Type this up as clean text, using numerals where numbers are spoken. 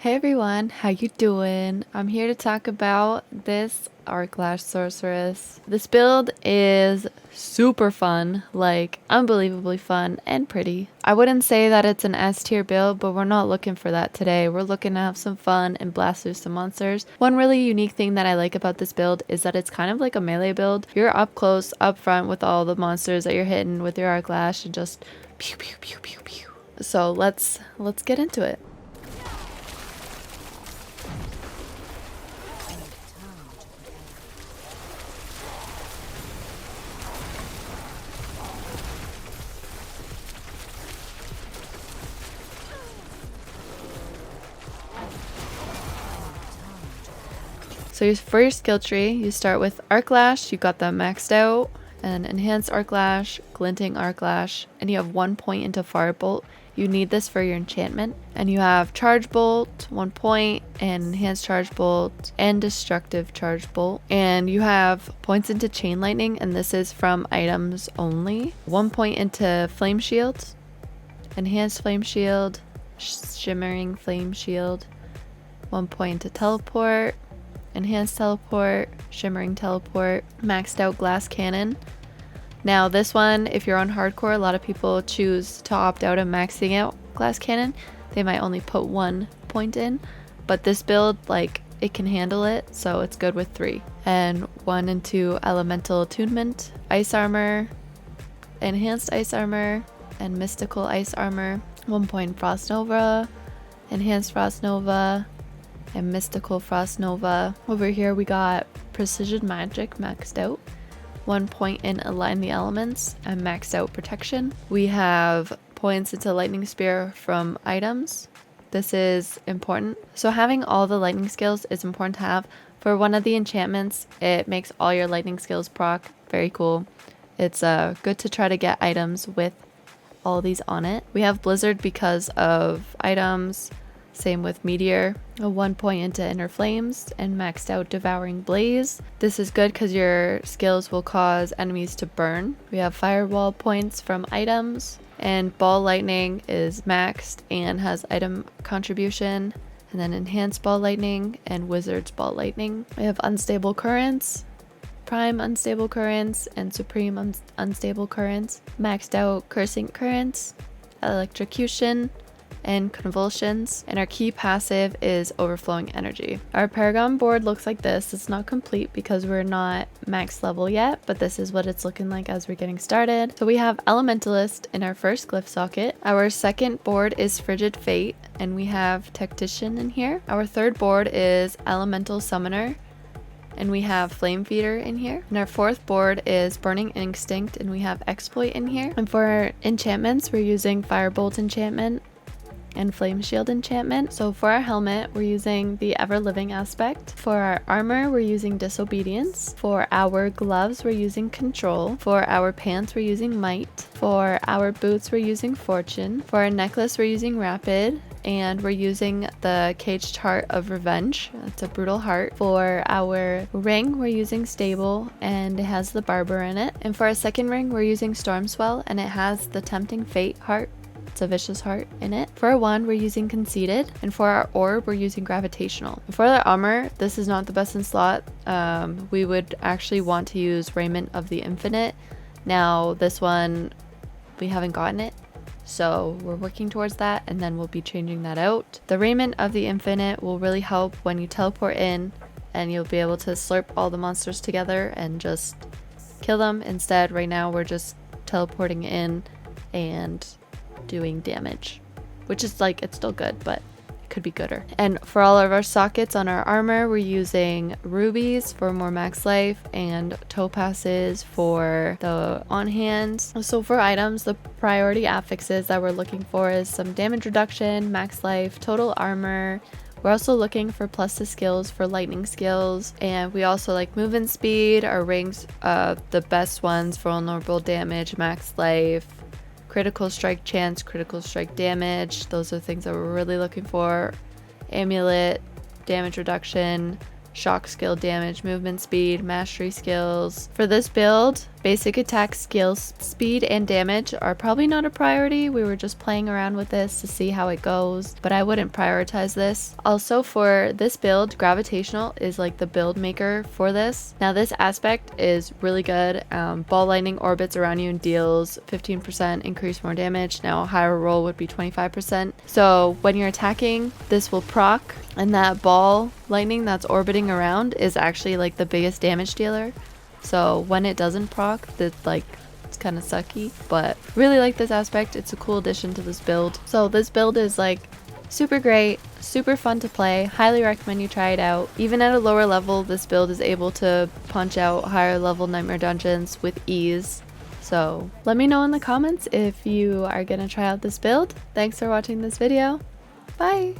Hey everyone, how you doing? I'm here to talk about this Lash sorceress. This build is super fun, like unbelievably fun and pretty. I wouldn't say that it's an S tier build, but we're not looking for that today. We're looking to have some fun and blast through some monsters. One really unique thing that I like about this build is that it's kind of like a melee build. You're up close, up front with all the monsters that you're hitting with your Lash and just pew pew pew pew pew. So let's get into it. So for your skill tree, you start with Arc Lash, you got that maxed out, and Enhanced Arc Lash, Glinting Arc Lash, and you have 1 point into Firebolt. You need this for your enchantment. And you have Charge Bolt, 1 point, and Enhanced Charge Bolt, and Destructive Charge Bolt. And you have points into Chain Lightning, and this is from items only. 1 point into Flame Shield, Enhanced Flame Shield, Shimmering Flame Shield, 1 point into Teleport, Enhanced Teleport, Shimmering Teleport, Maxed Out Glass Cannon. Now this one, if you're on hardcore, a lot of people choose to opt out of maxing out Glass Cannon. They might only put 1 point in, but this build, like, it can handle it, so it's good with 3. And 1 into Elemental Attunement, Ice Armor, Enhanced Ice Armor, and Mystical Ice Armor. 1 point Frost Nova, Enhanced Frost Nova, and Mystical Frost Nova. Over here we got Precision Magic maxed out, 1 point in Align the Elements, and maxed out Protection. We have points into Lightning Spear from items. This is important. So having all the lightning skills is important to have. For one of the enchantments, it makes all your lightning skills proc. Very cool. It's good to try to get items with all these on it. We have Blizzard because of items. Same with Meteor, a 1 point into Inner Flames, and maxed out Devouring Blaze. This is good because your skills will cause enemies to burn. We have Firewall points from items, and Ball Lightning is maxed and has item contribution, and then Enhanced Ball Lightning and Wizard's Ball Lightning. We have Unstable Currents, Prime Unstable Currents, and Supreme Unstable Currents. Maxed out Cursing Currents, Electrocution, and Convulsions, and our key passive is Overflowing Energy. Our Paragon board looks like this. It's not complete because we're not max level yet, but this is what it's looking like as we're getting started. So we have Elementalist in our first glyph socket. Our second board is Frigid Fate, and we have Tactician in here. Our third board is Elemental Summoner, and we have Flame Feeder in here. And our fourth board is Burning Instinct, and we have Exploit in here. And for our enchantments, we're using Firebolt enchantment and Flame Shield enchantment. So for our helmet, we're using the Ever Living aspect. For our armor, we're using Disobedience. For our gloves, we're using Control. For our pants, we're using Might. For our boots, we're using Fortune. For our necklace, we're using Rapid. And we're using the Caged Heart of Revenge. It's a brutal heart. For our ring, we're using Stable, and it has the Barber in it. And for our second ring, we're using Stormswell, and it has the Tempting Fate heart. It's a vicious heart in it. For our wand, we're using Conceited, and for our orb, we're using Gravitational. For the armor, this is not the best in slot. We would actually want to use Raiment of the Infinite. Now, this one, we haven't gotten it, so we're working towards that, and then we'll be changing that out. The Raiment of the Infinite will really help when you teleport in, and you'll be able to slurp all the monsters together and just kill them. Instead, right now, we're just teleporting in and doing damage, which is like, it's still good, but it could be gooder. And for all of our sockets on our armor, we're using rubies for more max life and topazes for the on hands. So for items, the priority affixes that we're looking for is some damage reduction, max life, total armor. We're also looking for plus to skills for lightning skills, and we also like movement speed. Our rings, the best ones, vulnerable damage, max life, critical strike chance, critical strike damage. Those are things that we're really looking for. Amulet, damage reduction, shock skill damage, movement speed, mastery skills. For this build, Basic attack skills, speed and damage are probably not a priority. We were just playing around with this to see how it goes, but I wouldn't prioritize this. Also for this build, gravitational is like the build maker for this. Now this aspect is really good. Ball lightning orbits around you and deals 15% increase more damage. Now a higher roll would be 25%. So when you're attacking, this will proc, and that ball lightning that's orbiting around is actually like the biggest damage dealer. So when it doesn't proc, it's kind of sucky, but really like this aspect. It's a cool addition to this build. So this build is like super great, super fun to play. Highly recommend you try it out. Even at a lower level, this build is able to punch out higher level nightmare dungeons with ease. So let me know in the comments if you are gonna try out this build. Thanks for watching this video. Bye!